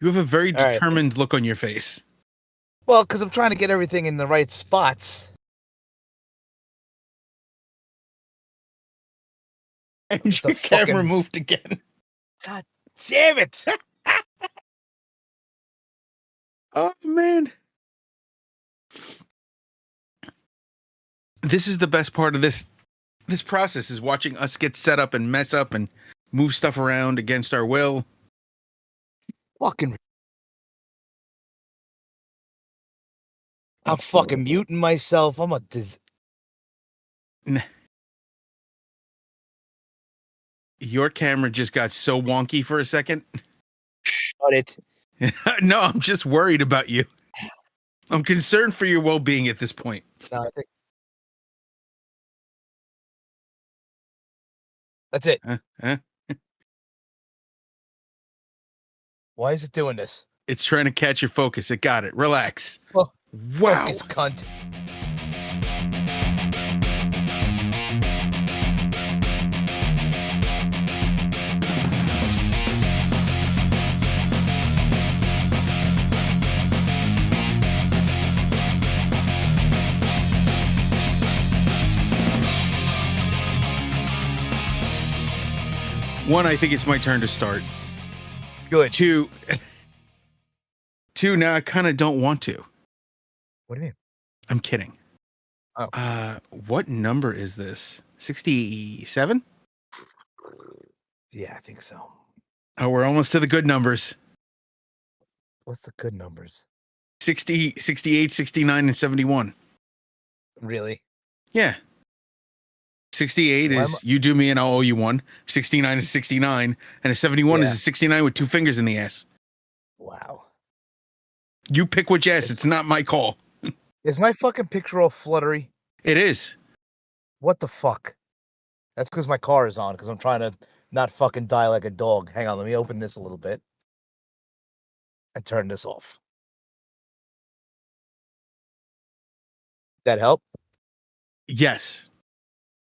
You have a very All right. determined look on your face. Well, because I'm trying to get everything in the right spots. And Just your a camera fucking- moved again. God damn it! Oh, man. This is the best part of this process, is watching us get set up and mess up and move stuff around against our will. Fucking. I'm fucking muting myself. I'm a. Your camera just got so wonky for a second. Shut it. No, I'm just worried about you. I'm concerned for your well-being at this point. No, I think that's it. Huh? Why is it doing this? It's trying to catch your focus. It got it. Relax. Well, Wow. focus, cunt. One, I think it's my turn to start. Good. Two, now I kind of don't want to. What do you mean? I'm kidding. Oh. What number is this? 67? Yeah, I think so. Oh, we're almost to the good numbers. What's the good numbers? 60, 68, 69, and 71. Really? Yeah. 68 Why am is you do me and I'll owe you one. 69 is 69. And a 71 is a 69 with two fingers in the ass. Wow. You pick which ass. It's not my call. Is my fucking picture all fluttery? It is. What the fuck? That's because my car is on, because I'm trying to not fucking die like a dog. Hang on, let me open this a little bit. And turn this off. That help? Yes.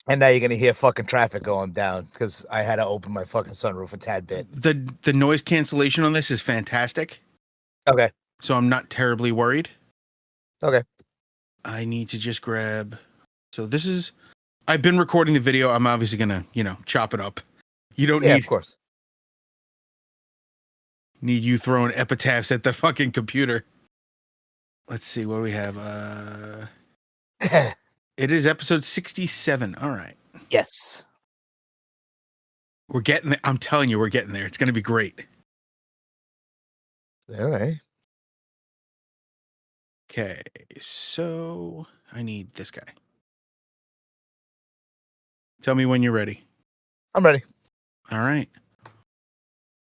And now you're gonna hear fucking traffic going down because I had to open my fucking sunroof a tad bit. The noise cancellation on this is fantastic. Okay. So I'm not terribly worried. Okay. I need to just grab. So this is. I've been recording the video. I'm obviously gonna, chop it up. You don't need. Of course. Need you throwing epitaphs at the fucking computer. Let's see what do we have. It is episode 67. All right. Yes. We're getting there. I'm telling you, we're getting there. It's gonna be great. All right. Okay, so I need this guy. Tell me when you're ready. I'm ready. All right.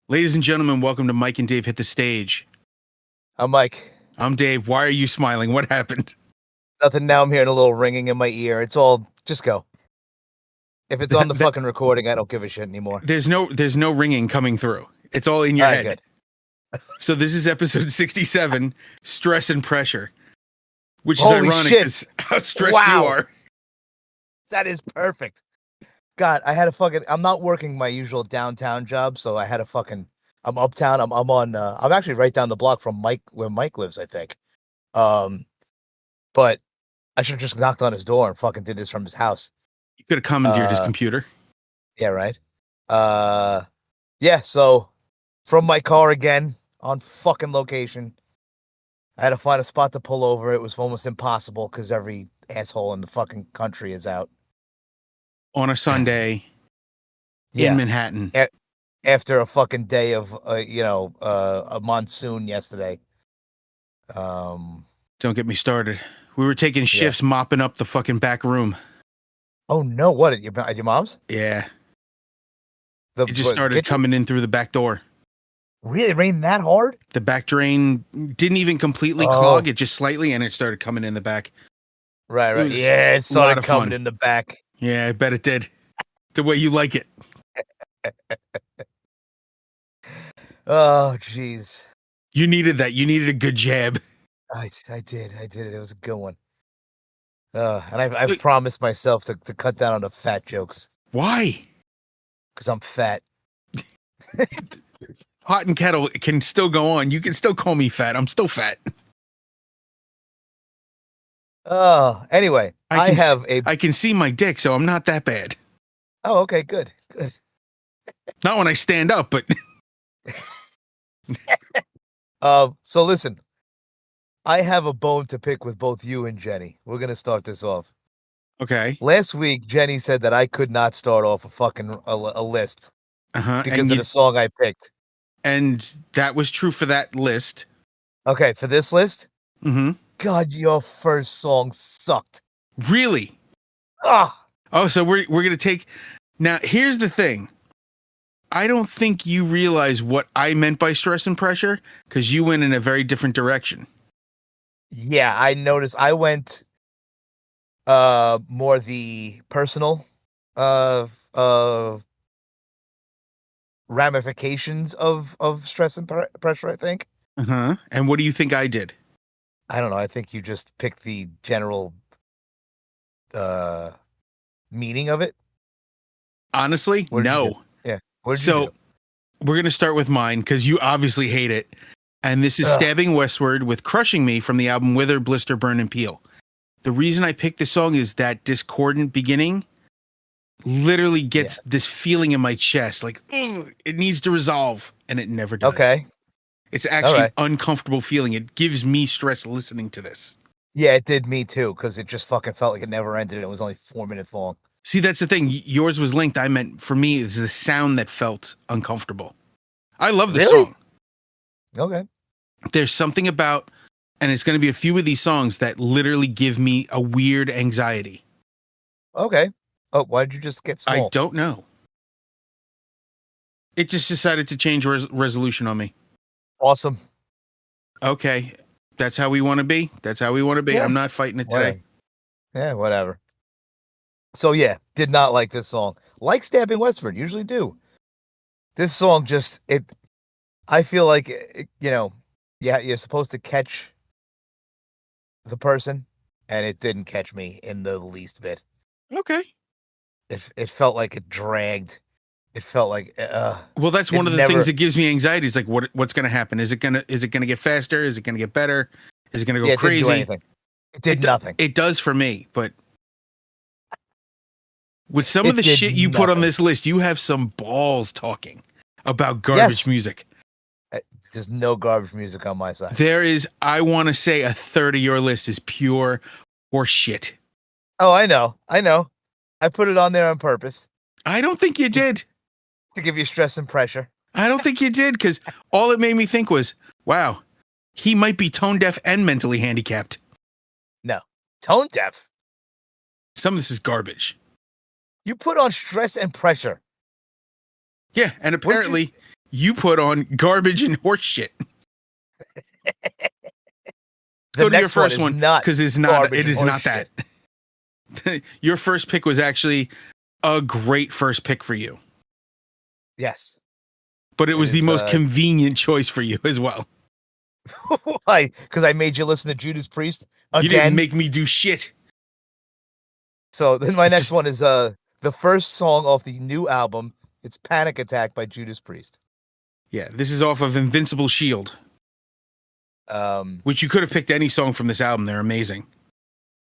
Ladies and gentlemen, welcome to Mike and Dave Hit the Stage. I'm Mike. I'm Dave. Why are you smiling? What happened? Nothing. Now I'm hearing a little ringing in my ear. It's all just go. If it's on the fucking recording, I don't give a shit anymore. There's no ringing coming through. It's all in your head. Good. So this is episode 67, Stress and Pressure. Which is Holy ironic shit. because how stressed Wow. you are. That is perfect. God, I had a fucking. I'm not working my usual downtown job, so I had a fucking. I'm uptown. I'm on. I'm actually right down the block from Mike, where Mike lives, I think. But I should have just knocked on his door and fucking did this from his house. You could have commandeered his computer. Yeah, right. Yeah. So from my car again on fucking location. I had to find a spot to pull over. It was almost impossible because every asshole in the fucking country is out. On a Sunday in Manhattan. After a fucking day of, a monsoon yesterday. Don't get me started. We were taking shifts mopping up the fucking back room. Oh, no. What? At your mom's? Yeah. It just started coming in through the back door. Really? It rained that hard? The back drain didn't even completely clog. It just slightly, and it started coming in the back. Right. Yeah, it started coming in the back. Yeah, I bet it did. The way you like it. Oh, jeez. You needed that. You needed a good jab. I did. It was a good one. And I've promised myself to cut down on the fat jokes. Why? Because I'm fat. Hot and Kettle can still go on. You can still call me fat. I'm still fat. Anyway, I can have a. I can see my dick, so I'm not that bad. Oh, okay, good. Not when I stand up, but So listen, I have a bone to pick with both you and Jenny. We're gonna start this off. okay. Last week, Jenny said that I could not start off a list because of the song I picked. And that was true for that list. Okay, for this list, Mm-hmm. God, your first song sucked. Really? Ah, Oh, so we're gonna take. Now, here's the thing. I don't think you realize what I meant by stress and pressure because you went in a very different direction. yeah, I noticed. I went more the personal of ramifications of stress and pressure. I think. Uh-huh. And what do you think I did? I don't know. I think you just picked the general meaning of it. Honestly, What did you do? no. Yeah. What did you So do? we're gonna start with mine because you obviously hate it. And this is Ugh. Stabbing Westward with Crushing Me from the album Wither, Blister, Burn, and Peel. The reason I picked this song is that discordant beginning literally gets this feeling in my chest like, "Ugh, it needs to resolve," and it never does. Okay. It's actually right. an uncomfortable feeling. It gives me stress listening to this. Yeah, it did me too, because it just fucking felt like it never ended and it was only 4 minutes long. See, that's the thing. Yours was linked. I meant for me is the sound that felt uncomfortable. I love the Really? song. Okay. There's something about, and it's going to be a few of these songs that literally give me a weird anxiety. Okay. Oh, why did you just get small? I don't know. It just decided to change resolution on me. Awesome. Okay. That's how we want to be. That's how we want to be. Yeah. I'm not fighting it Whatever. today. Yeah, whatever. So yeah, did not like this song. Like Stabbing Westward, usually do. This song just I feel like yeah, you're supposed to catch the person, and it didn't catch me in the least bit. Okay. It felt like it dragged. It felt like Well, that's one of the things that gives me anxiety. It's like, what's going to happen? Is it going to get faster? Is it going to get better? Is it going to go crazy? It didn't do anything. It did nothing. It does for me, but with some of the shit you put on this list, you have some balls talking about garbage music. There's no garbage music on my side. There is, I want to say a third of your list is pure horse shit. Oh, I know. I put it on there on purpose. I don't think you did. To give you stress and pressure. I don't think you did, because all it made me think was, wow, he might be tone deaf and mentally handicapped. No. Tone deaf? Some of this is garbage. You put on stress and pressure. Yeah, and apparently you put on garbage and horse shit. Go to your first one, because it's not. It is not that. Your first pick was actually a great first pick for you. Yes. But it was the most convenient choice for you as well. Why? Because I made you listen to Judas Priest again? You didn't make me do shit. So then my next one is the first song off the new album. It's Panic Attack by Judas Priest. Yeah, this is off of Invincible Shield. Which you could have picked any song from this album. They're amazing.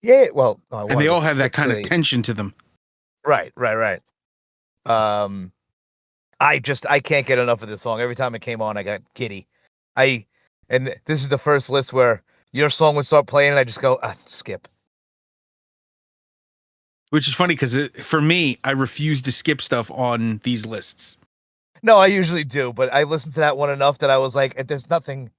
Yeah, well... and they all have that kind of tension to them. Right. I can't get enough of this song. Every time it came on, I got giddy. And this is the first list where your song would start playing and I just go, skip. Which is funny because for me, I refuse to skip stuff on these lists. No, I usually do, but I listened to that one enough that I was like, there's nothing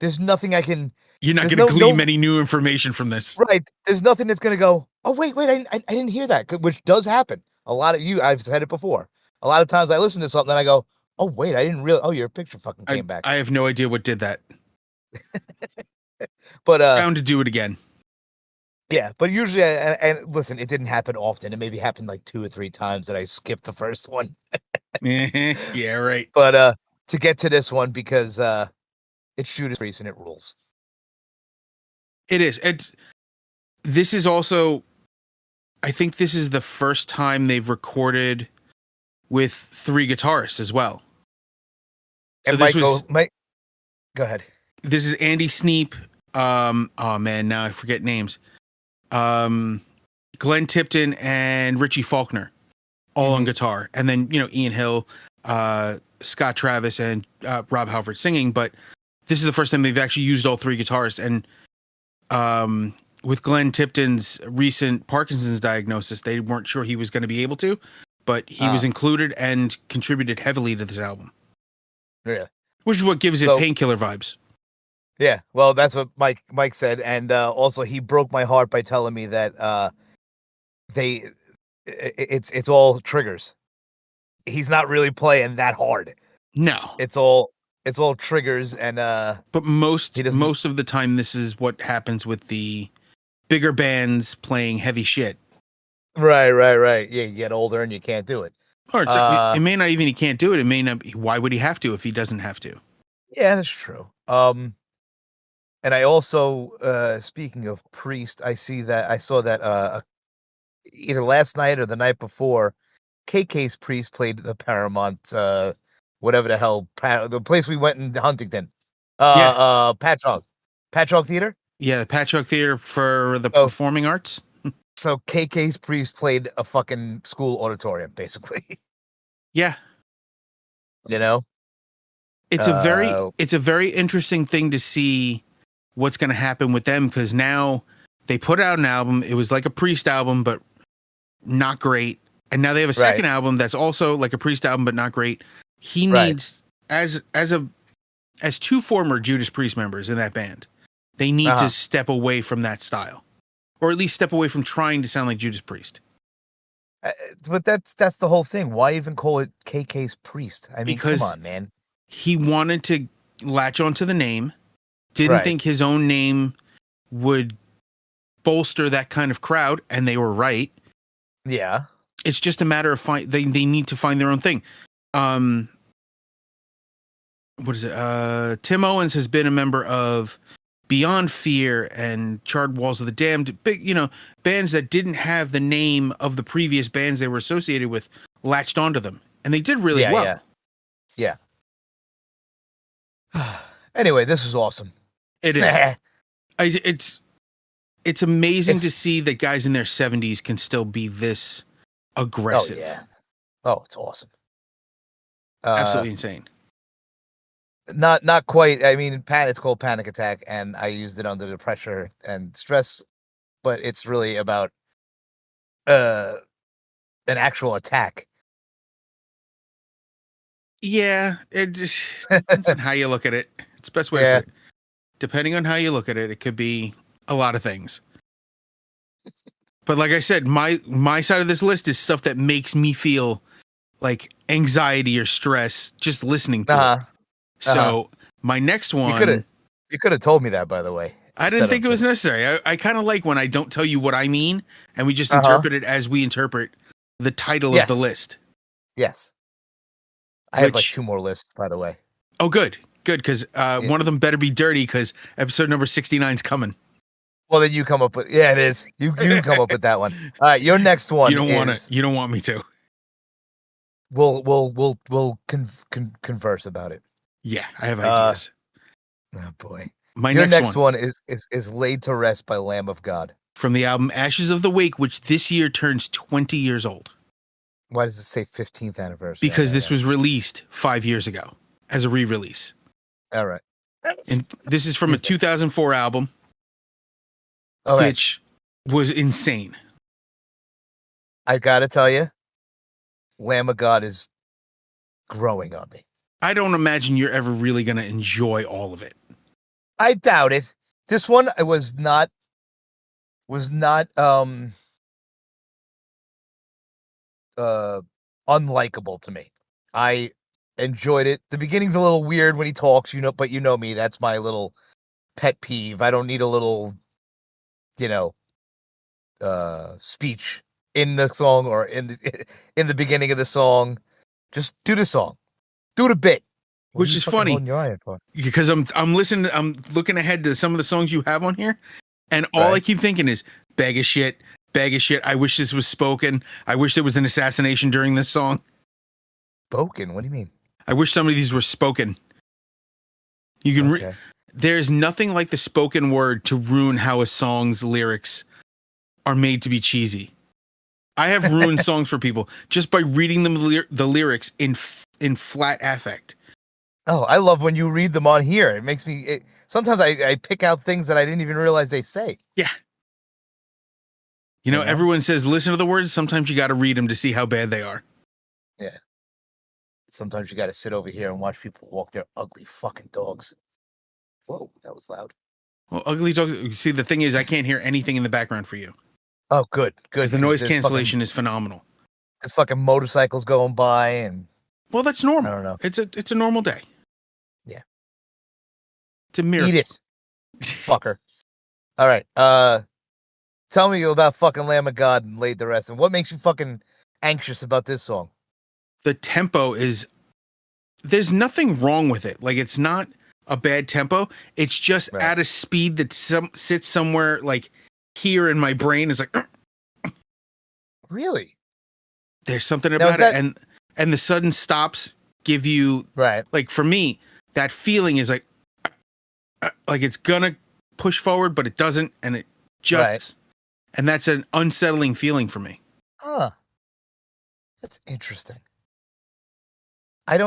I can... You're not going to glean any new information from this. Right. There's nothing that's going to go, oh, wait, I didn't hear that, which does happen. A lot of I've said it before. A lot of times I listen to something and I go, oh, wait, I didn't realize, your picture fucking came back. I have no idea what did that. But bound to do it again. Yeah, but usually, and listen, it didn't happen often. It maybe happened like 2 or 3 times that I skipped the first one. Yeah, right. But to get to this one, because it's Judas Priest and it rules. It is. This is also, I think this is the first time they've recorded with 3 guitarists as well. So And go ahead. this is Andy Sneap. Oh man, now I forget names. Glenn Tipton and Richie Faulkner, all on guitar, and then Ian Hill, Scott Travis, and Rob Halford singing. But this is the first time they've actually used all three guitars. And with Glenn Tipton's recent Parkinson's diagnosis, they weren't sure he was going to be able to, but he was included and contributed heavily to this album. Yeah, which is what gives it Painkiller vibes. Yeah, well, that's what Mike said, and also he broke my heart by telling me that it's all triggers. He's not really playing that hard. No, it's all triggers, and but most of the time, this is what happens with the bigger bands playing heavy shit. Right. Yeah, you get older and you can't do it. Or it may not even he can't do it. It may not be. Why would he have to if he doesn't have to? Yeah, that's true. And I also, speaking of Priest, I saw that either last night or the night before, KK's Priest played the Paramount, whatever the hell, the place we went in Huntington. Patchogue Theater. Yeah, the Patchogue Theater for the performing arts. So KK's Priest played a fucking school auditorium, basically. Yeah. It's a very interesting thing to see what's going to happen with them, because now they put out an album. It was like a Priest album, but not great. And now they have a second album that's also like a Priest album, but not great. He needs, as two former Judas Priest members in that band, they need to step away from that style, or at least step away from trying to sound like Judas Priest. But that's the whole thing. Why even call it KK's Priest? I mean, come on, man. He wanted to latch onto the name. Didn't think his own name would bolster that kind of crowd, and they were right. Yeah. It's just a matter of they need to find their own thing. What is it? Tim Owens has been a member of Beyond Fear and Charred Walls of the Damned, big, bands that didn't have the name of the previous bands they were associated with latched onto them, and they did really well. Yeah. Anyway, this was awesome. It is. It's amazing to see that guys in their 70s can still be this aggressive. Oh yeah. Oh, it's awesome. Absolutely insane. Not quite. I mean, it's called Panic Attack, and I used it under the pressure and stress, but it's really about an actual attack. Yeah, it just depends on how you look at it. It's the best way to put it. Depending on how you look at it, it could be a lot of things. But like I said, my side of this list is stuff that makes me feel like anxiety or stress just listening to it. So my next one, you could have told me that, by the way. I didn't think it was necessary. I kind of like when I don't tell you what I mean, and we just interpret it as we interpret the title of the list. Yes. I have like two more lists, by the way. Oh, good. Because one of them better be dirty, because episode number 69 is coming. Well, then you come up with it is. You can come up with that one. All right, your next one. You don't want me to. We'll converse about it. Yeah, I have ideas. Oh boy. Your next one is Laid to Rest by Lamb of God. From the album Ashes of the Wake, which this year turns 20 years old. Why does it say 15th anniversary? Because this was released 5 years ago as a re-release. All right. And this is from a 2004 album, which was insane. I gotta tell you, Lamb of God is growing on me. I don't imagine you're ever really going to enjoy all of it. I doubt it. This one was not unlikable to me. I enjoyed it. The beginning's a little weird when he talks, but you know me, that's my little pet peeve. I don't need a little, speech in the song or in the beginning of the song. Just do the song. Do the bit. Which is funny because I'm listening. I'm looking ahead to some of the songs you have on here, and all I keep thinking is bag of shit. I wish this was spoken. I wish there was an assassination during this song. Spoken? What do you mean? I wish some of these were spoken. You can Okay. there's nothing like the spoken word to ruin how a song's lyrics are made to be cheesy. I have ruined songs for people just by reading them the lyrics in flat affect. Oh, I love when you read them on here. It makes me. Sometimes I pick out things that I didn't even realize they say. Yeah. You know, everyone says listen to the words. Sometimes you got to read them to see how bad they are. Yeah. Sometimes you got to sit over here and watch people walk their ugly fucking dogs. Whoa, that was loud. Well, ugly dogs. See, the thing is, I can't hear anything in the background for you. Oh, good. Because the noise cancellation is phenomenal. There's fucking motorcycles going by and. Well, that's normal. I don't know. It's a normal day. Yeah. It's a miracle. Eat it, fucker. All right. Tell me about fucking Lamb of God and Laid to Rest. And what makes you fucking anxious about this song? The tempo is. There's nothing wrong with it. Like, it's not a bad tempo. It's just at a speed that sits somewhere like here in my brain. It's like. Really? There's something about it, and the sudden stops give you like, for me, that feeling is like it's gonna push forward, but it doesn't, and it juts, and that's an unsettling feeling for me. Huh. That's interesting. I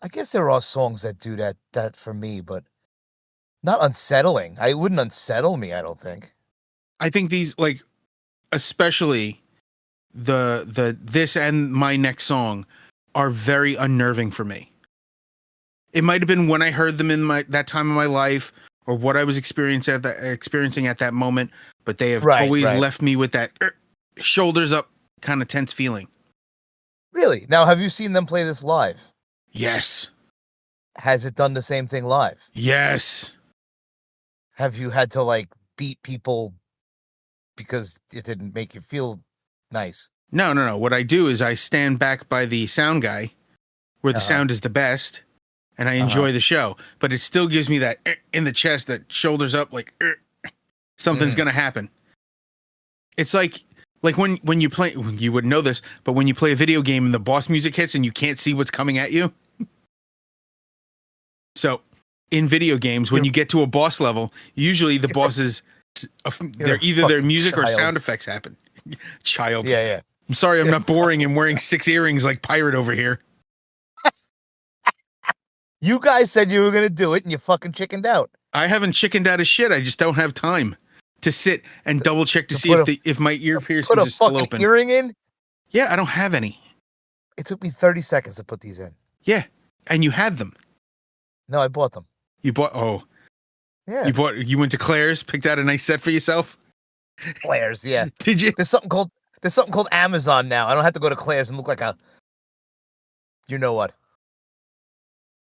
guess there are songs that do that for me, but not unsettling. It wouldn't unsettle me, I don't think. I think these, like, especially this and my next song are very unnerving for me. It might have been when I heard them in that time of my life or what I was experiencing at that moment, but they have always left me with that shoulders up kind of tense feeling. Really? Now, have you seen them play this live? Yes. Has it done the same thing live? Yes. Have you had to, like, beat people because it didn't make you feel nice? No. What I do is I stand back by the sound guy where the sound is the best, and I enjoy the show. But it still gives me that in the chest, that shoulders up, like something's going to happen. It's like when you play, you wouldn't know this, but when you play a video game and the boss music hits and you can't see what's coming at you. So in video games, when you get to a boss level, usually the bosses, they're either their music or sound effects happen. Child. Yeah. I'm sorry, I'm not boring and wearing 6 earrings like Pirate over here. You guys said you were going to do it and you fucking chickened out. I haven't chickened out of shit. I just don't have time to sit and double check to see if my ear piercings are still open. Put a fucking earring in? Yeah, I don't have any. It took me 30 seconds to put these in. Yeah, and you had them. No, I bought them. You bought? Oh. Yeah. You went to Claire's, picked out a nice set for yourself? Claire's, yeah. Did you? There's something called Amazon now. I don't have to go to Claire's and look like a, you know what?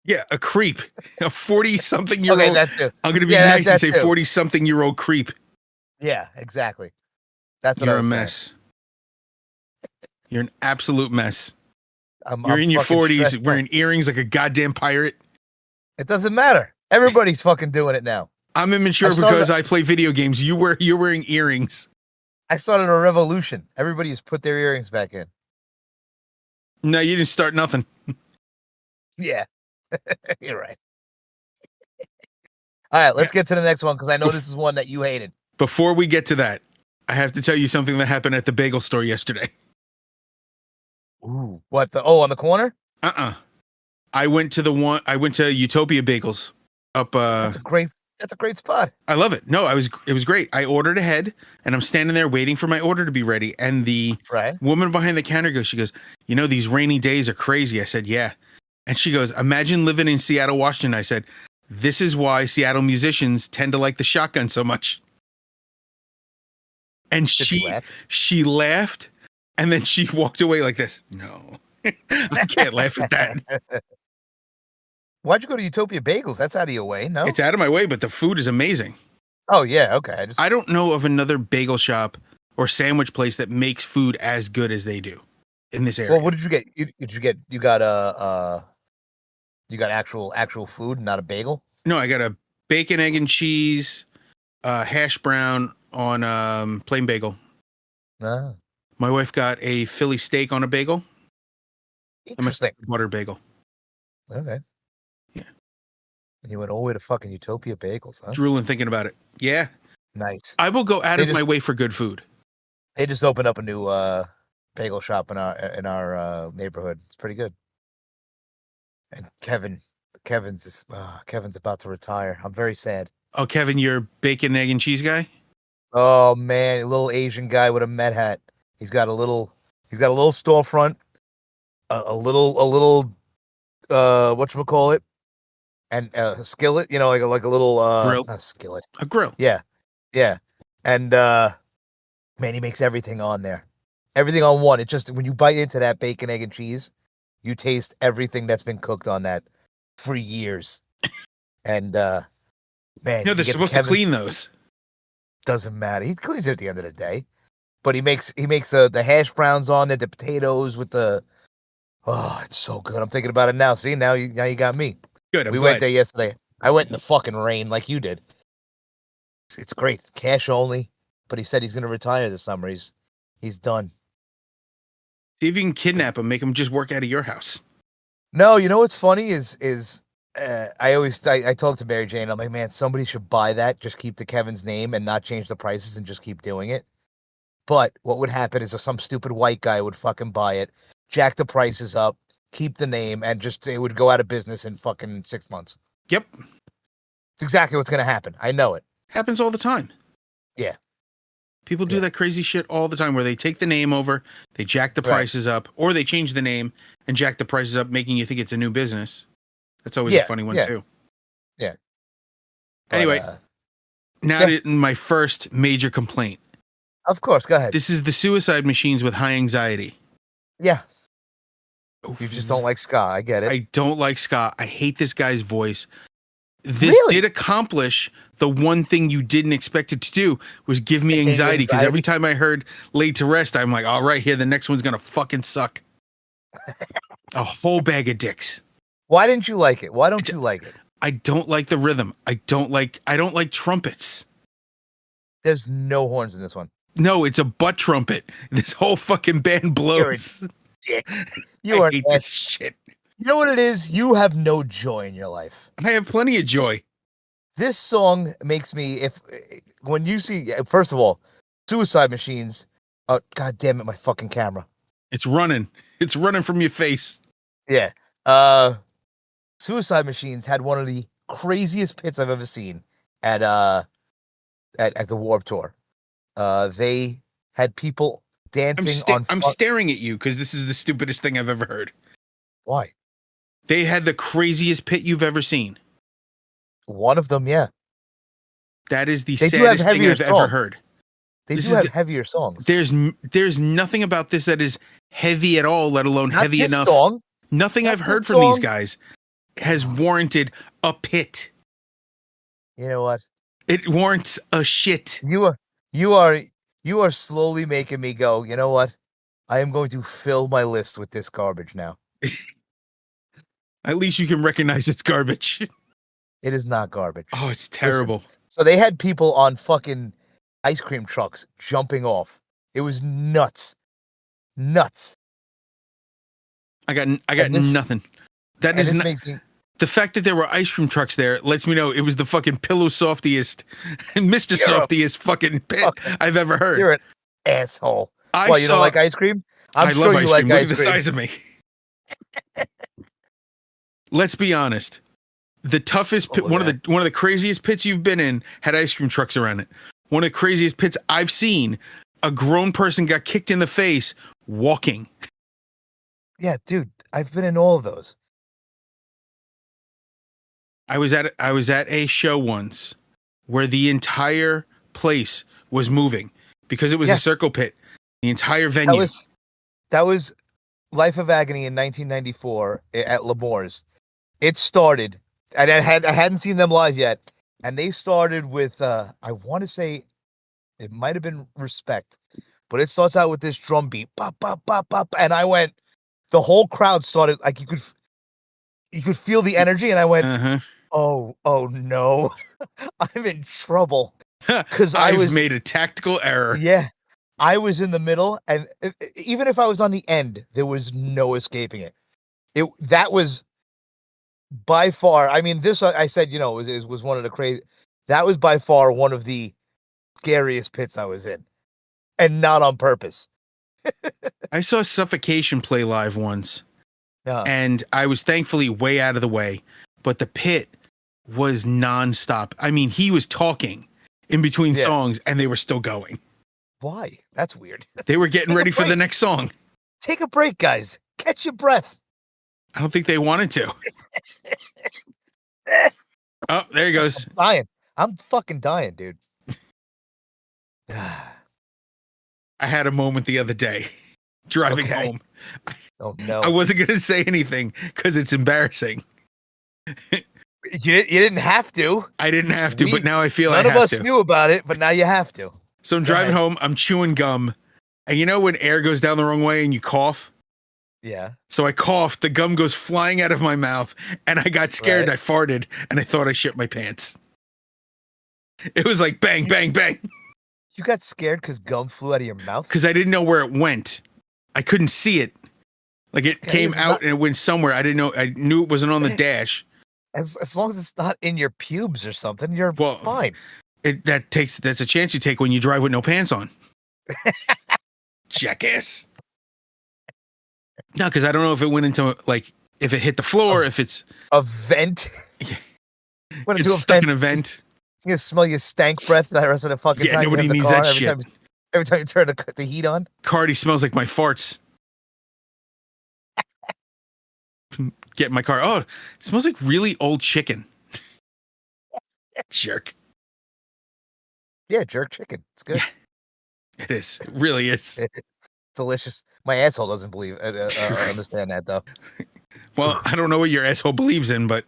Yeah, a creep. A 40-something-year-old. Okay, that too. I'm going to be nice and say 40-something-year-old creep. Yeah, exactly. That's what You're I was a mess. saying. You're an absolute mess. I'm in your 40s wearing out. earrings like a goddamn pirate. It doesn't matter. Everybody's fucking doing it now. I'm immature because I play video games. You're wearing earrings. I started a revolution. Everybody has put their earrings back in. No, you didn't start nothing. Yeah. You're right. All right, let's get to the next one because I know this is one that you hated. Before we get to that, I have to tell you something that happened at the bagel store yesterday. Ooh, what? On the corner? I went to Utopia Bagels up. That's a great spot. I love it. No, it was great. I ordered ahead, and I'm standing there waiting for my order to be ready. And the woman behind the counter she goes, "You know, these rainy days are crazy." I said, "Yeah." And she goes, "Imagine living in Seattle, Washington." I said, "This is why Seattle musicians tend to like the shotgun so much." And she laughed, and then she walked away like this. No, I can't laugh at that. Why'd you go to Utopia Bagels? That's out of your way, no? It's out of my way, but the food is amazing. Oh, yeah, okay. I don't know of another bagel shop or sandwich place that makes food as good as they do in this area. Well, what did you get? You got actual food, not a bagel? No, I got a bacon, egg, and cheese, hash brown on plain bagel. Ah. My wife got a Philly steak on a bagel. Interesting. Butter bagel. Okay. And you went all the way to fucking Utopia Bagels, huh? Drooling thinking about it. Yeah. Nice. I will go out They of my just- way for good food. They just opened up a new bagel shop in our neighborhood. It's pretty good. And Kevin's about to retire. I'm very sad. Oh, Kevin, you're bacon, egg, and cheese guy? Oh man, a little Asian guy with a Met hat. He's got a little storefront, a little whatchamacallit, and a skillet, like a little Grill. not a skillet. A grill. Yeah. And man, he makes everything on there. Everything on one. It just when you bite into that bacon, egg, and cheese, you taste everything that's been cooked on that for years. And man, They're you get supposed to Kevin's- clean those. Doesn't matter. He cleans it at the end of the day. But he makes the hash browns on it, the potatoes with the it's so good. I'm thinking about it now. See, now you got me. Good. I'm We glad. went there yesterday. I went in the fucking rain like you did. It's great. Cash only. But he said he's gonna retire this summer. He's done. See if you can kidnap him, make him just work out of your house. No, you know what's funny is I talked to Mary Jane. I'm like, man, somebody should buy that. Just keep the Kevin's name and not change the prices and just keep doing it. But what would happen is some stupid white guy would fucking buy it, jack the prices up, keep the name, and it would go out of business in fucking 6 months. Yep. It's exactly what's gonna happen. I know it. Happens all the time. Yeah. People do Yeah. that crazy shit all the time where they take the name over, they jack the Right. prices up, or they change the name and jack the prices up, making you think it's a new business. That's always Yeah, a funny one, yeah. too. But, Anyway, now to my first major complaint. of course, go ahead. This is the Suicide Machines with high anxiety. Yeah, you just don't like ska. I get it. I don't like Scott. I hate this guy's voice. This Really? did accomplish the one thing you didn't expect it to do, was give me Gave you anxiety. Because every anxiety? time I heard Laid to Rest, I'm like, all right, here, the next one's going to fucking suck. A whole bag of dicks. Why didn't you like it? Why don't you like it? I don't like the rhythm. I don't like trumpets. There's no horns in this one. No, it's a butt trumpet. This whole fucking band blows. Dick. I You are. hate an this ass. shit. You know what it is? You have no joy in your life. I have plenty of joy. This song makes me when you see first of all, Suicide Machines. Oh god damn it, my fucking camera. It's running. It's running from your face. Yeah. Suicide Machines had one of the craziest pits I've ever seen at the Warped Tour. They had people dancing I'm staring at you because this is the stupidest thing I've ever heard. Why? They had the craziest pit you've ever seen. One of them, yeah. That is the They do have saddest thing heavier I've ever songs. heard. They This do is have the- heavier songs. There's nothing about this that is heavy at all, let alone Not heavy this enough. song. Nothing Not I've this heard from these song. guys has warranted a pit. You know what? It warrants a shit. You are slowly making me go, you know what? I am going to fill my list with this garbage now. At least you can recognize it's garbage. It is not garbage. Oh, it's terrible. So they had people on fucking ice cream trucks jumping off. It was nuts. Nuts. I got And this- nothing. That And is this not, makes me the fact that there were ice cream trucks there lets me know it was the fucking pillow softiest and Mr. You're a Softiest fucking pit fucking- I've ever heard. you're an asshole. I Why, you saw, don't like ice cream? I'm I sure love you ice like cream. Look ice at the cream. size of me. Let's be honest. The toughest pit, Oh, one yeah. of the craziest pits you've been in had ice cream trucks around it. One of the craziest pits I've seen, a grown person got kicked in the face walking. Yeah, dude, I've been in all of those. I was at a show once where the entire place was moving because it was a Yes. circle pit. The entire venue. That was Life of Agony in 1994 at Lemore's. It started, and I hadn't seen them live yet, and they started with I want to say it might have been Respect, but it starts out with this drum beat, pop, pop, pop, pop, and I went. The whole crowd started like you could feel the energy, and I went, Uh-huh. oh no, I'm in trouble because I I've was made a tactical error. yeah, I was in the middle, and even if I was on the end, there was no escaping it. That was by far, I mean, this I said, was one of the crazy. That was by far one of the scariest pits I was in, and not on purpose. I saw Suffocation play live once, Uh, and I was thankfully way out of the way, but the pit was nonstop. I mean, he was talking in between Yeah. songs, and they were still going. Why? That's weird. They were getting Take a ready for the break. next song. Take a break, guys. Catch your breath. I don't think they wanted to. Oh, there he goes. Dying. I'm fucking dying, dude. I had a moment the other day driving Okay. home. Oh no. I wasn't going to say anything because it's embarrassing. You didn't have to. I didn't have to, We- but now I feel I None of have us to. knew about it, but now you have to. So I'm Go driving ahead. home. I'm chewing gum. And you know when air goes down the wrong way and you cough? Yeah. So I coughed. The gum goes flying out of my mouth. And I got scared. Right. I farted. And I thought I shit my pants. It was like bang, bang, bang. You got scared because gum flew out of your mouth? Because I didn't know where it went. I couldn't see it. Like it Okay, came it's out not- and it went somewhere. I didn't know. I knew it wasn't on the dash. As long as it's not in your pubes or something, you're Well, fine. That's a chance you take when you drive with no pants on. Jackass. No, because I don't know if it went into like if it hit the floor, if it's A vent. Yeah. Went it's into a stuck vent. in a vent. You smell your stank breath the rest of the fucking Yeah, time. nobody you have the needs car, that every shit. every time you turn the heat on. Cardi smells like my farts. Get in my car. Oh, it smells like really old chicken. Jerk. Yeah, jerk chicken. It's good. Yeah. It is. It really is. Delicious. My asshole doesn't understand that though. Well, I don't know what your asshole believes in, but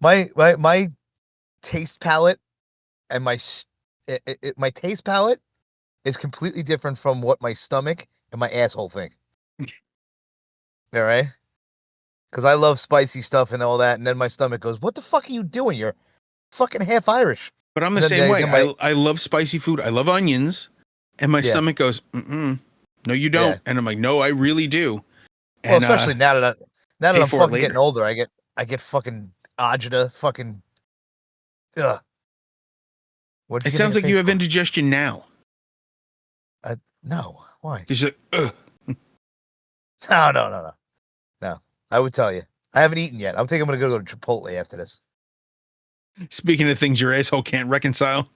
My taste palette and my taste palette is completely different from what my stomach and my asshole think. All right, because I love spicy stuff and all that, and then my stomach goes, "What the fuck are you doing? You're fucking half Irish." I'm the Then same way. then my- I love spicy food. I love onions, and my Yeah. stomach goes, "Mm-mm, no, you don't." Yeah. And I'm like, "No, I really do." Well, And, especially now that pay I'm for it fucking later. getting older, I get fucking agita, fucking. Ugh. What'd It get sounds in like you your have face indigestion now. for? No. Why? Because you're like, ugh. No. I would tell you. I haven't eaten yet. I'm thinking I'm gonna go to Chipotle after this. Speaking of things your asshole can't reconcile,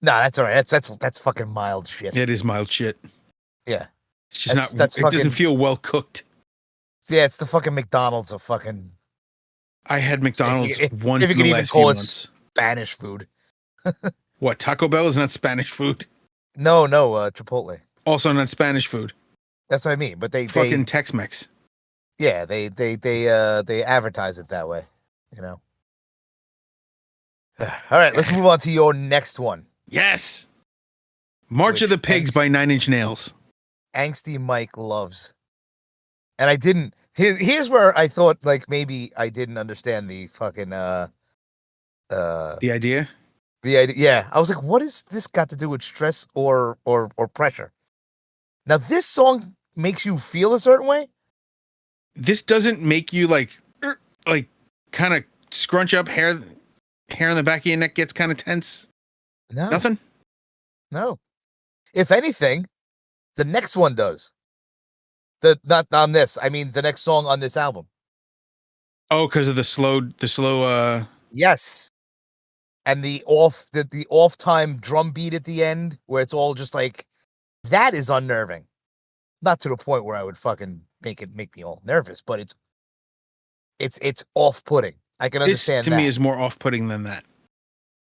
No, that's all right. That's fucking mild shit. it is mild shit. Yeah. It's just That's- not. that's It doesn't fucking- feel well cooked. Yeah, it's the fucking McDonald's of fucking I had McDonald's once if you in can the even last few call it months. Spanish food. What, Taco Bell is not Spanish food? No, Chipotle. Also not Spanish food. That's what I mean. But they Fucking Tex-Mex. yeah, they advertise it that way, you know. All right, let's move on to your next one. Yes. March of Which the Pigs angst- by Nine Inch Nails. Angsty Mike loves. And I didn't here's where I thought like maybe I didn't understand the fucking The idea? the idea. Yeah, I was like, what is this got to do with stress or pressure? Now this song makes you feel a certain way. This doesn't make you like kind of scrunch up hair in the back of your neck gets kind of tense. No, Nothing? no. If anything, the next one does. Not on this. I mean, the next song on this album. Oh, because of the slow Yes, and the off time drum beat at the end, where it's all just like that is unnerving. Not to the point where I would fucking make me all nervous, but it's off putting. I can this understand to that. me is more off-putting than that.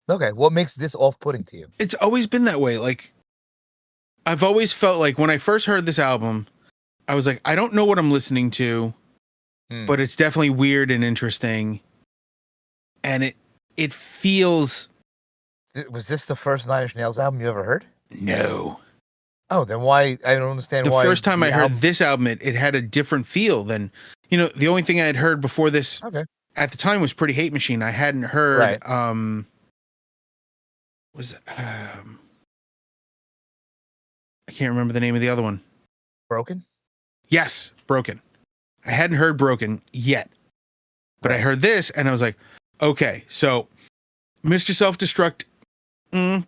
Okay, what makes this off putting to you? It's always been that way. Like I've always felt like when I first heard this album, I was like, I don't know what I'm listening to, but it's definitely weird and interesting. And it feels Was this the first Nine Inch Nails album you ever heard? no. Oh, then why? I don't understand The why. first time the I heard album- this album, it had a different feel than, the only thing I had heard before this Okay. at the time was Pretty Hate Machine. I hadn't heard, Right. I can't remember the name of the other one. Broken. Yes, Broken. I hadn't heard Broken yet, but I Right. heard this and I was like, okay, so Mr. Self-Destruct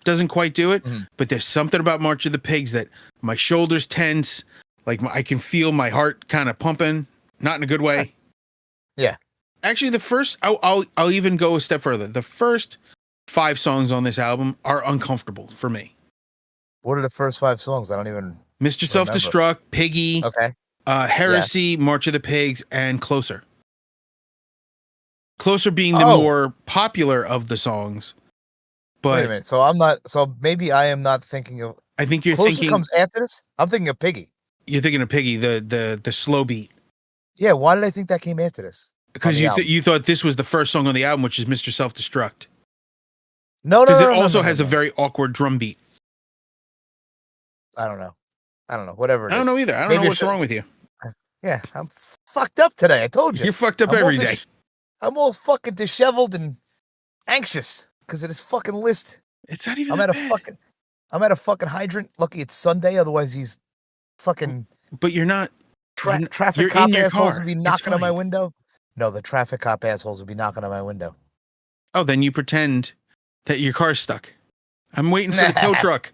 doesn't quite do it, Mhm. but there's something about March of the Pigs that my shoulders tense, like I can feel my heart kind of pumping, not in a good way. Yeah. Actually, the first, I'll even go a step further. The first 5 songs on this album are uncomfortable for me. What are the first 5 songs? I don't even. Mr. Self-Destruct, Piggy, Okay. Heresy, March of the Pigs, and Closer. Closer being the Oh. more popular of the songs. Wait a But minute. So I'm not. So maybe I am not thinking of. I think you're Closer thinking comes after this. I'm thinking of Piggy. you're thinking of Piggy, the slow beat. Yeah. Why did I think that came after this? Because the album. you thought this was the first song on the album, which is Mr. Self-Destruct. No, Because it also has a very awkward drum beat. I don't know. Whatever. I don't know either. I don't Maybe know I what's should- wrong with you. Yeah, I'm fucked up today. I told you. You're fucked up I'm all every day. I'm all fucking disheveled and anxious because of this fucking list. It's not even I'm that at a bad. fucking. I'm at a fucking hydrant. Lucky it's Sunday. Otherwise, these fucking But you're not. you're traffic in cop your assholes car. would be It's knocking on my fine. window. No, the traffic cop assholes would be knocking on my window. Oh, then you pretend that your car's stuck. I'm waiting for the tow truck.